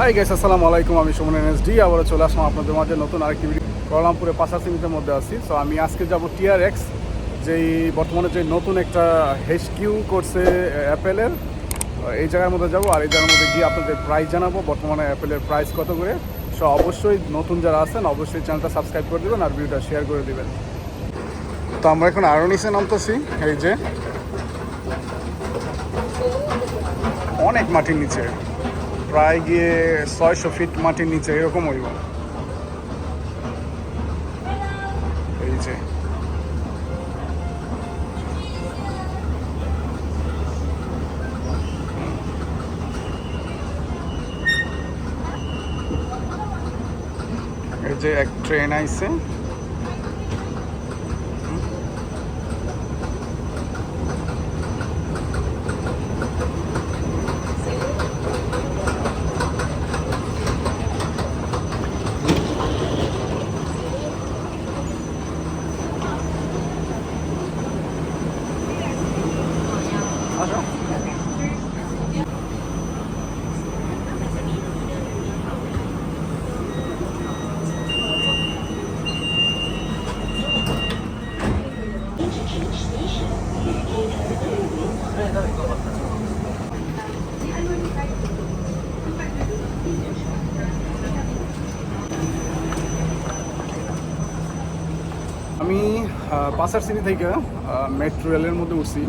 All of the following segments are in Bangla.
হাই গাইস, আসসালামু আলাইকুম। আমি সুমন এনএসডি আবারও চলে আসলাম আপনাদের মাঝে নতুন আরেকটি ভিডিও। কলামপুরে পাশাচিনির মধ্যে আছি। সো আমি আজকে যাব TRX, যেই বর্তমানে যে নতুন একটা HQ করছে অ্যাপেলের, এই জায়গার মধ্যে যাব। আর এই জায়গার মধ্যে গিয়ে আপনাদের প্রাইস জানাবো, বর্তমানে অ্যাপেলের প্রাইস কত করে। সো অবশ্যই নতুন যারা আছেন অবশ্যই চ্যানেলটা সাবস্ক্রাইব করে দেবেন আর ভিডিওটা শেয়ার করে দেবেন। তো আমরা এখন আরও নিচে নামতেছি। এই যে অনেক মাটির নিচে, প্রায় গিয়ে 600 ফিট মাটির নিচে এরকম হইব। এই যে এক ট্রেন আইছে। আমি পাশারচিনি থেকে মেট্রো রেলের মধ্যে উঠছি।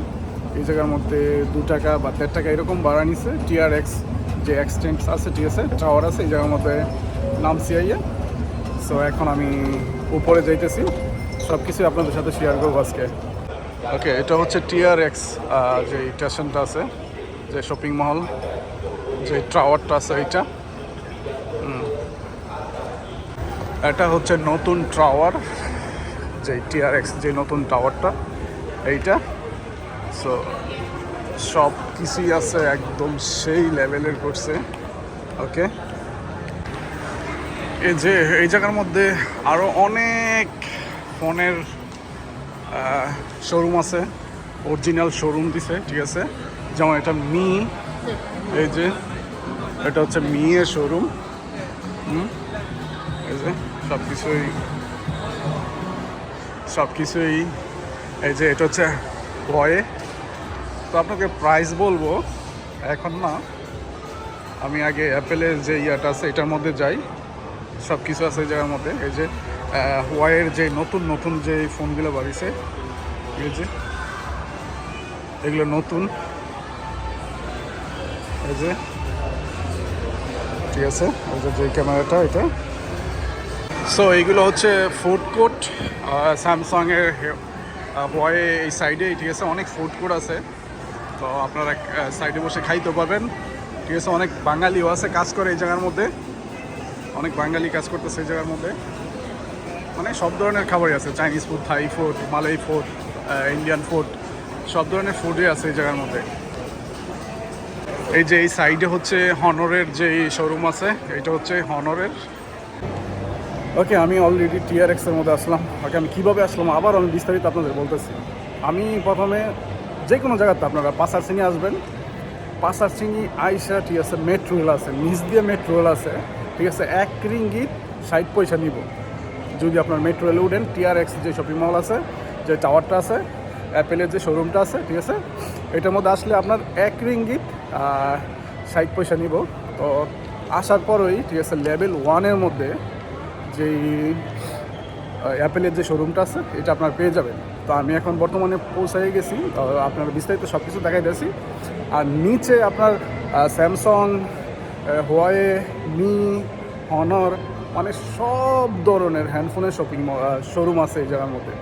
এই জায়গার মধ্যে 2 টাকা বা 1.5 টাকা এরকম ভাড়া নিছে। TRX যে এক্সটেন্স আছে, ঠিক আছে, টাওয়ার আছে, এই জায়গার মধ্যে নামছি আইয়া। সো এখন আমি উপরে যাইতেছি, সব কিছু আপনাদের সাথে শেয়ার করবো আজকে। ওকে, এটা হচ্ছে TRX যে স্টেশনটা আছে, যে শপিং মহল, যে টাওয়ারটা আছে, এইটা এটা হচ্ছে নতুন টাওয়ার, যে TRX যে নতুন টাওয়ারটা এইটা। সো সব কিছুই আছে একদম সেই লেভেলের করছে। ওকে, এই যে এই জায়গার মধ্যে আরও অনেক ফোনের শোরুম আছে, অরিজিনাল শোরুম দিছে, ঠিক আছে। যেমন এটা এই যে এটা হচ্ছে এর শোরুম। এই যে সব কিছুই এই যে এটা হচ্ছে ভয়ে। তো আপনাকে প্রাইস বলবো এখন না, আমি আগে অ্যাপেলের যে ইয়াটা আছে এটার মধ্যে যাই। সব কিছু আছে এই জায়গার মধ্যে। এই যে হুয়াওয়ের যে নতুন যে ফোনগুলো বাড়িছে, এই যে এগুলো নতুন, এই যে, ঠিক আছে, এই যে ক্যামেরাটা এটা। সো এইগুলো হচ্ছে ফুড কোর্ট স্যামসাংয়ের হুয়াওয়ে এই সাইডে, ঠিক আছে। অনেক ফুড কোর্ট আছে, তো আপনারা সাইডে বসে খাইতে পারবেন, ঠিক আছে। অনেক বাঙালিও আছে কাজ করে এই জায়গার মধ্যে, অনেক বাঙালি কাজ করতেছে এই জায়গার মধ্যে। মানে সব ধরনের খাবারই আছে, Chinese food, Thai food, Malay food, Indian food, সব ধরনের ফুডই আছে এই জায়গার মধ্যে। এই যে এই সাইডে হচ্ছে হনরের যে শোরুম আছে, এটা হচ্ছে হনরের। ওকে, আমি অলরেডি TRX এর মধ্যে আসলাম। ওকে, আমি কীভাবে আসলাম আবার আমি বিস্তারিত আপনাদের বলতেছি। আমি প্রথমে যে কোনো জায়গাতে আপনারা পাশারচিনি আসবেন, পাশারচিনি আইসা, ঠিক আছে, মেট্রো রেল আছে, নিচ দিয়ে মেট্রো রেল আছে, ঠিক আছে। 1 রিঙ্গিত 60 পয়সা নিব যদি আপনার মেট্রো রেলে উঠেন। TRX যে শপিং মল আছে, যে টাওয়ারটা আছে, অ্যাপেলের যে শোরুমটা আছে, ঠিক আছে, এটার মধ্যে আসলে আপনার 1 রিঙ্গিত 60 পয়সা নিব। তো আসার পরই, ঠিক আছে, লেভেল 1-এর মধ্যে যেই অ্যাপেলের যে শোরুমটা আছে এটা আপনার পেয়ে যাবেন। তো আমি এখন বর্তমানে পৌঁছাই গেছি, আপনার বিস্তারিত সব কিছু দেখাই দিয়েছি। আর নিচে আপনার স্যামসাং, হুয়াওয়ে, হনর, মানে সব ধরনের হ্যান্ডফোনের শোরুম আছে এই জায়গার মধ্যে।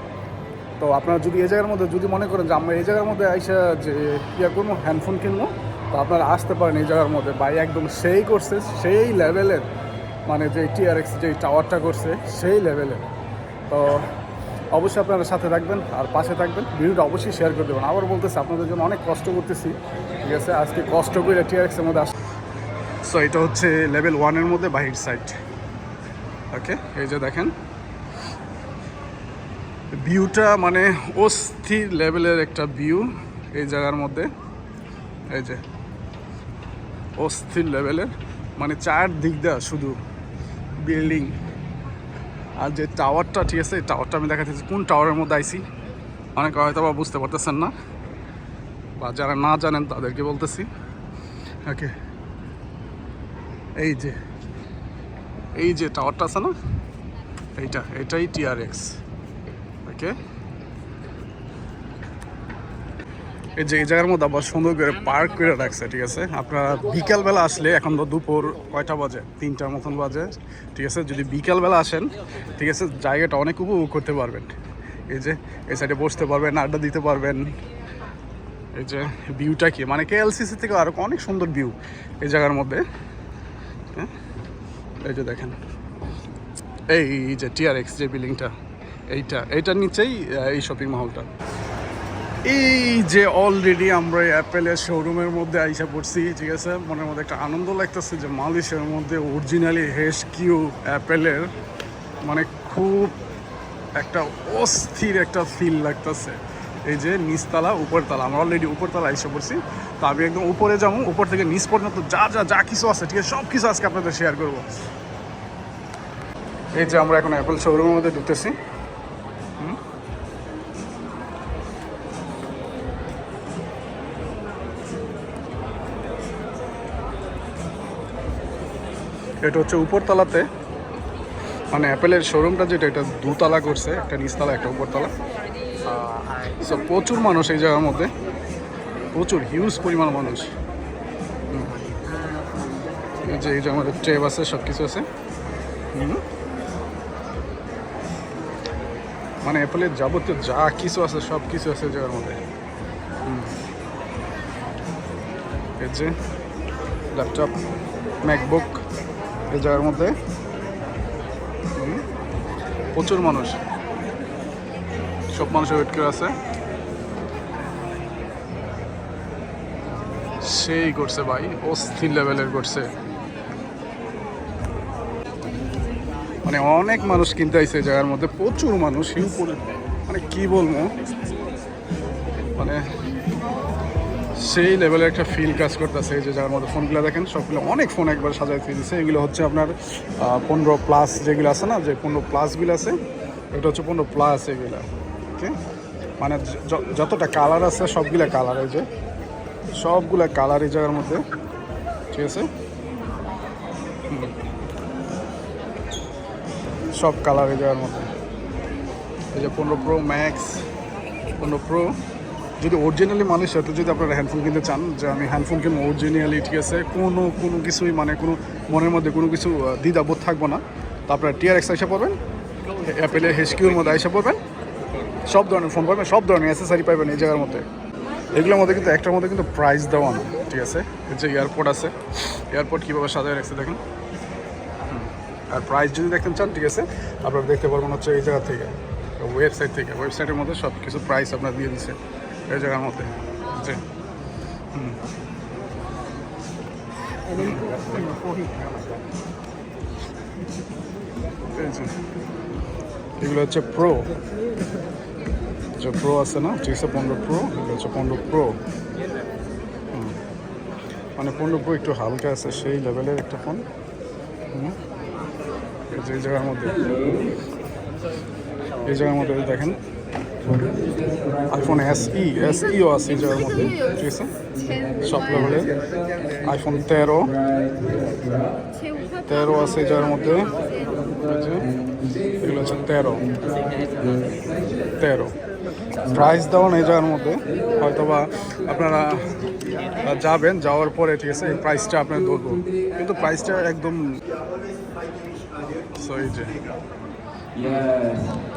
তো আপনারা যদি এই জায়গার মধ্যে যদি মনে করেন যে আমরা এই জায়গার মধ্যে আইসা যে করবো, হ্যান্ডফোন কিনবো, তো আপনারা আসতে পারেন এই জায়গার মধ্যে। বাই একদম সেই করছে, সেই লেভেলের, মানে যে TRX যে টাওয়ারটা করছে সেই লেভেলের। তো অবশ্যই আপনারা সাথে থাকবেন আর পাশে থাকবেন, ভিডিওটা অবশ্যই শেয়ার করে দেবেন। আবার বলতেছি, আপনাদের জন্য অনেক কষ্ট করতেছি, ঠিক আছে, আজকে কষ্ট করে TRX এর মধ্যে সো এটা হচ্ছে লেভেল 1-এর মধ্যে বাহির সাইড। ওকে, এই যে দেখেন ভিউটা, মানে অস্থির লেভেলের একটা ভিউ এই জায়গার মধ্যে। এই যে অস্থির লেভেলের, মানে চারদিক দেওয়া শুধু বিল্ডিং। আর যে টাওয়ারটা, ঠিক আছে, টাওয়ারটা আমি দেখাতেছি কোন টাওয়ারের মধ্যে আইছি, অনেকে হয়তো বা বুঝতে পারতেছেন না, বা যারা না জানেন তাদেরকে বলতেছি। ওকে, এই যে টাওয়ারটা আছে না, এটাই TRX। ওকে, এই যে এই জায়গার মধ্যে আবার সুন্দর করে পার্ক করে রাখছে, ঠিক আছে। আপনারা বিকালবেলা আসলে, এখন তো দুপুর কয়টা বাজে, 3টার মতন বাজে, ঠিক আছে। যদি বিকালবেলা আসেন, ঠিক আছে, জায়গাটা অনেক উপভোগ করতে পারবেন। এই যে এই সাইডে বসতে পারবেন, আড্ডা দিতে পারবেন। এই যে ভিউটা কি, মানে KLCC থেকে আরও অনেক সুন্দর ভিউ এই জায়গার মধ্যে। হ্যাঁ, এই যে দেখেন, এই যে TRX যে বিল্ডিংটা, এইটার নিচেই এই শপিং মহলটা। এই যে অলরেডি আমরা অ্যাপেলের শোরুমের মধ্যে আইসা পড়ছি, ঠিক আছে। মনের মধ্যে একটা আনন্দ লাগতেছে যে মালয়েশিয়ার মধ্যে অরিজিনালি HQ অ্যাপেলের, মানে খুব একটা অস্থির একটা ফিল লাগতেছে। এই যে নিচতলা উপরতলা, আমরা অলরেডি উপরতলা আইসা পড়ছি। তো আমি একদম উপরে যাবো, উপর থেকে নিচ পর্যন্ত যা কিছু আছে, ঠিক আছে, সব কিছু আজকে আপনাদের শেয়ার করবো। এই যে আমরা এখন অ্যাপেল শোরুমের মধ্যে ঢুকতেছি। এটা হচ্ছে উপরতলাতে, মানে অ্যাপেলের শোরুমটা যেটা, এটা দুতলা করছে, একটা নিচতলা একটা উপরতলা। সো প্রচুর মানুষ এই জায়গার মধ্যে, প্রচুর হিউজ পরিমাণ মানুষ। এই যে আমাদের ট্রেব আছে, সব কিছু আছে। মানে অ্যাপেলের যাবতীয় যা কিছু আছে সব কিছু আছে জায়গার মধ্যে। এই যে ল্যাপটপ, ম্যাকবুক এই জায়গার মধ্যে। প্রচুর মানুষ, সব মানুষের ওয়েট করে আছে। সেই করছে ভাই, অস্থির লেভেলের করছে, মানে অনেক মানুষ কিনতে আইছে জায়গার মধ্যে, প্রচুর মানুষ, মানে কি বলবো, মানে সেই লেভেলের একটা ফিল কাজ করতেছে। এই যে যার মধ্যে ফোনগুলো দেখেন, সবগুলো অনেক ফোন একবার সাজাই দিয়ে দিচ্ছে। এগুলো হচ্ছে আপনার 15+ যেগুলো আছে না, যে 15+গুলো আছে, এটা হচ্ছে 15+। এগুলো ওকে, মানে যতটা কালার আছে সবগুলা কালার, এই যে সবগুলা কালার এই জায়গার মধ্যে, ঠিক আছে। সব কালার এই জায়গার মধ্যে। এই যে 15 Pro Max, 15 Pro। যদি অরিজিনালি মানুষ সাথে যদি আপনারা হ্যান্ডফোন কিনতে চান, যে আমি হ্যান্ডফোন কিনবো অরিজিনালি, ঠিক আছে, কোনো কিছুই, মানে কোনো মনের মধ্যে কোনো কিছু দ্বিধাবোধ থাকবো না, তো আপনারা TRX আইসা পড়বেন, অ্যাপেলের HQর মধ্যে আইসা পড়বেন, সব ধরনের ফোন পাবেন, সব ধরনের অ্যাসেসারি পাবেন এই জায়গার মধ্যে। এগুলোর মধ্যে কিন্তু একটার মধ্যে কিন্তু প্রাইস দেওয়া না, ঠিক আছে। যে এয়ারপোর্ট আছে, এয়ারপোর্ট কীভাবে সাজায় রাখছে দেখেন। আর প্রাইস যদি দেখতে চান, ঠিক আছে, আপনারা দেখতে পারবেন হচ্ছে এই জায়গা থেকে, ওয়েবসাইট থেকে। ওয়েবসাইটের মধ্যে সব কিছু প্রাইস আপনার দিয়ে দিচ্ছে এই জায়গার মধ্যে। যে এগুলো হচ্ছে প্রো, যে প্রো আছে না, ঠিক আছে, 15 Pro। এগুলো হচ্ছে 15 Pro, মানে 15 Pro একটু হালকা আছে, সেই লেভেলের একটা ফোন। এই জায়গার মধ্যে, এই জায়গার মধ্যে দেখেন আইফোন SEও আছে এই জায়গার মধ্যে, ঠিক আছে, সব লেভেলের। আইফোন 13 আছে এই জায়গার মধ্যে। এগুলো হচ্ছে 13 প্রাইস দেওয়া এই জায়গার মধ্যে। হয়তোবা আপনারা যাবেন, যাওয়ার পরে, ঠিক আছে, এই প্রাইসটা আপনার ধরবো, কিন্তু প্রাইসটা একদম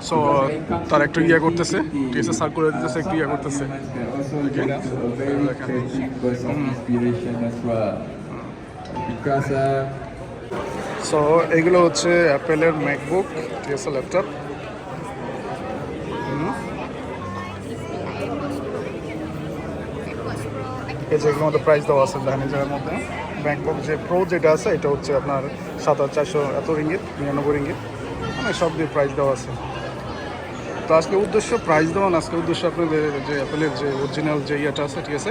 সো তার একটু ইয়ে করতেছে, ঠিক আছে, সার্কুলার দিতেছে, একটু ইয়ে করতেছে। সো এইগুলো হচ্ছে অ্যাপেলের ম্যাকবুক, ঠিক আছে, ল্যাপটপ। এই যেগুলোর মধ্যে প্রাইস দেওয়া আছে দেখেন এই জায়গার মধ্যে। ম্যাকবুক যে প্রো যেটা আছে, এটা হচ্ছে আপনার 7,400 এত রিঙ্গিত, 99 রিঙ্গিত, মানে সব দিয়ে প্রাইস দেওয়া আছে। তো আজকে উদ্দেশ্য প্রাইস দেওয়া না, আজকে উদ্দেশ্য আপনাদের যে অ্যাপেলের যে অরিজিনাল যে ইয়েটা আছে, ঠিক আছে,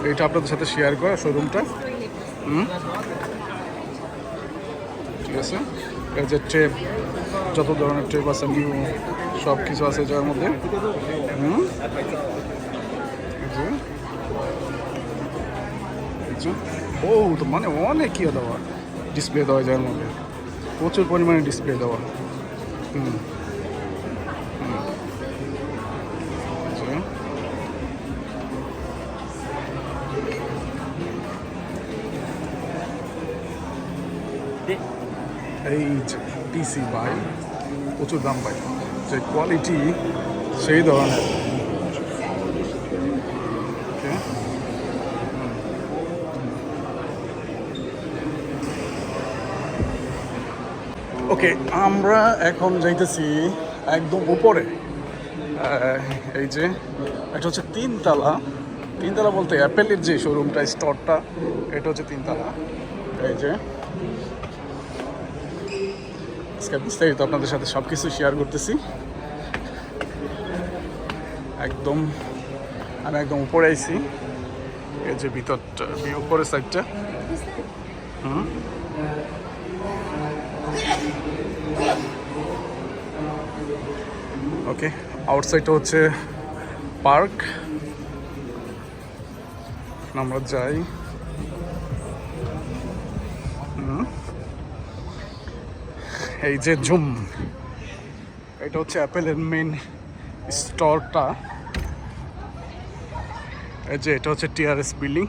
এইটা আপনাদের সাথে শেয়ার করা, শোরুমটা। ঠিক আছে। এই যে ট্রেপ, যত ধরনের ট্রেপ আছে নিউ সব কিছু আছে যার মধ্যে। বহুত মানে অনেক ইয়ে দেওয়া, ডিসপ্লে দেওয়া যার মধ্যে, প্রচুর পরিমাণে ডিসপ্লে দেওয়া। এই যে পিসি ভাই প্রচুর দাম পাই, যে কোয়ালিটি সেই ধরনের। ওকে, আমরা এখন যাইতেছি একদম উপরে। এই যে এটা হচ্ছে তিনতলা বলতে অ্যাপেলের যে শোরুমটা, স্টোরটা, এটা হচ্ছে তিনতলা। এই যে আজকে বিস্তারিত আপনাদের সাথে সব কিছু শেয়ার করতেছি। আমি একদম উপরে আইছি। এই যে ভিতরটা, উপরের সাইডটা। ওকে, আউটসাইডটা হচ্ছে পার্ক। আমরা যাই। এই যে জুম, এটা হচ্ছে অ্যাপেলের মেন স্টোরটা। এই যে এটা হচ্ছে টিআরএস বিল্ডিং।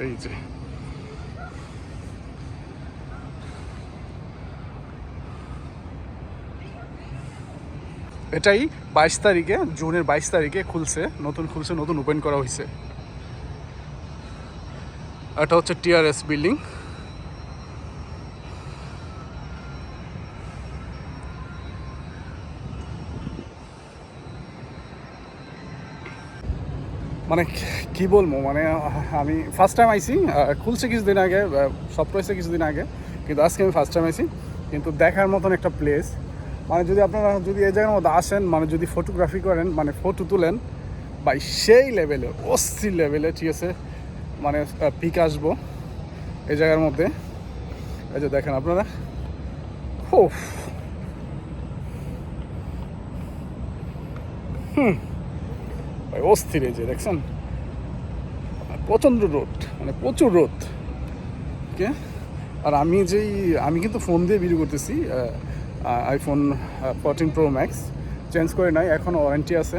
এই যে এটাই 22 তারিখে, জুনের 22 তারিখে খুলছে, নতুন ওপেন করা হয়েছে। এটা হচ্ছে টিআরএস বিল্ডিং। মানে কি বলবো, মানে আমি ফার্স্ট টাইম আইছি। খুলছে কিছুদিন আগে, সব রয়েছে কিছুদিন আগে, কিন্তু আজকে আমি ফার্স্ট টাইম আইছি। কিন্তু দেখার মতন একটা প্লেস, মানে যদি আপনারা যদি এই জায়গার মধ্যে আসেন, মানে যদি ফটোগ্রাফি করেন, মানে ফটো তুলেন বা সেই লেভেলে, অস্থির লেভেলে, ঠিক আছে, মানে পিক আসবো এই জায়গার মধ্যে। এই যে দেখেন আপনারা, ভাই অস্থির। এই যে দেখছেন, প্রচণ্ড রোদ, মানে প্রচুর রোদ। ওকে, আর আমি কিন্তু ফোন দিয়ে ভিডিও করতেছি, আইফোন 14 Pro Max চেঞ্জ করে নাই, এখনও ওয়ারেন্টি আছে,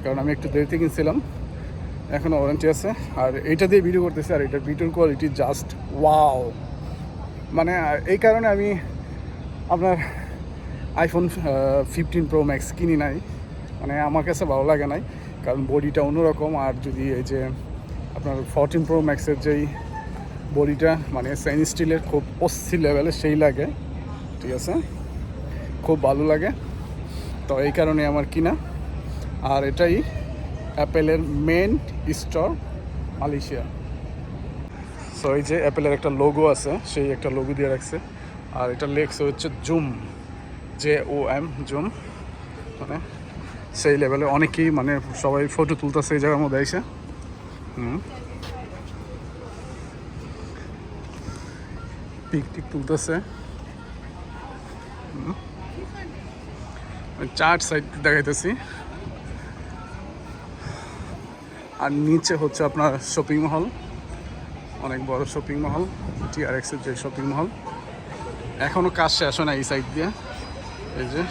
কারণ আমি একটু দেরিতে কিনছিলাম, এখনও ওয়ারেন্টি আছে। আর এইটা দিয়ে ভিডিও করতেছি, আর এটার ভিডিওর কোয়ালিটি জাস্ট ওয়াও। মানে এই কারণে আমি আপনার আইফোন 15 Pro Max কিনি নাই, মানে আমার কাছে ভালো লাগে নাই, কারণ বডিটা অন্যরকম। আর যদি এই যে আপনার 14 Pro Max-এর যেই বডিটা, মানে স্টেইনলেস স্টিলের, খুব অস্থির লেভেলে সেই লাগে, ঠিক আছে, খুব ভালো লাগে। তো এই কারণে আমার কিনা। আর এটাই অ্যাপেলের মেন স্টোর মালয়েশিয়া। সো এই যে অ্যাপেলের একটা লোগো আছে, সেই একটা লোগো দিয়ে রাখছে। আর এটা লেখছে হচ্ছে জুম, JOM, জুম। মানে সেই লেভেলে অনেকেই, মানে সবাই ফটো তুলতেছে এই জায়গার মধ্যে এসে। পিক তুলতেছে। চার সাইড দেখাইতেছি। আর নিচে হচ্ছে আপনার শপিং মহল, অনেক বড় শপিং মহল, TRX-এর যে শপিং মহল। এখনও কাজ শেষ হয় না এই সাইড দিয়ে। এই যে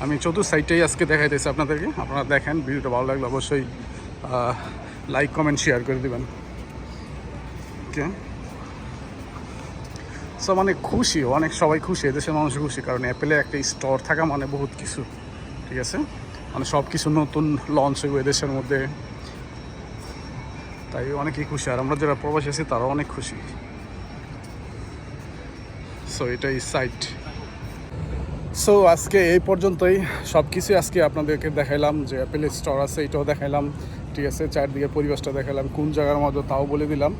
আমি চতুর্থ সাইডটাই আজকে দেখাইতেছি আপনাদেরকে। আপনারা দেখেন, ভিডিওটা ভালো লাগলে অবশ্যই লাইক, কমেন্ট, শেয়ার করে দেবেন। ওকে, সো মানে খুশি, অনেক সবাই খুশি, এদেশের মানুষ খুশি, কারণ অ্যাপেলে একটা স্টোর থাকা মানে বহুত কিছু, ঠিক আছে, মানে সব কিছু নতুন লঞ্চ হইব এদেশের মধ্যে, তাই অনেকেই খুশি। আর আমরা যারা প্রবাসী আছি তারাও অনেক খুশি। সো এটাই সাইট। সো আজকে এই পর্যন্তই, সব কিছুই আজকে আপনাদেরকে দেখাইলাম, যে অ্যাপেলের স্টোর আছে এটাও দেখাইলাম, ঠিক আছে, চারদিকে পরিবেশটা দেখালাম, কোন জায়গার মধ্যে তাও বলে দিলাম।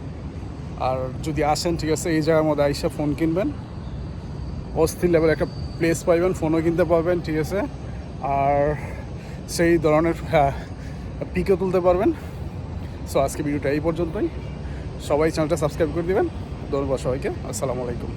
আর যদি আসেন, ঠিক আছে, এই জায়গার মধ্যে আইসা ফোন কিনবেন, অস্থির লেভেল একটা প্লেস পাইবেন, ফোনও কিনতে পারবেন, ঠিক আছে, আর সেই ধরনের পিকও তুলতে পারবেন। সো আজকে ভিডিওটা এই পর্যন্তই। সবাই চ্যানেলটা সাবস্ক্রাইব করে দেবেন। ধন্যবাদ সবাইকে। আসসালামু আলাইকুম।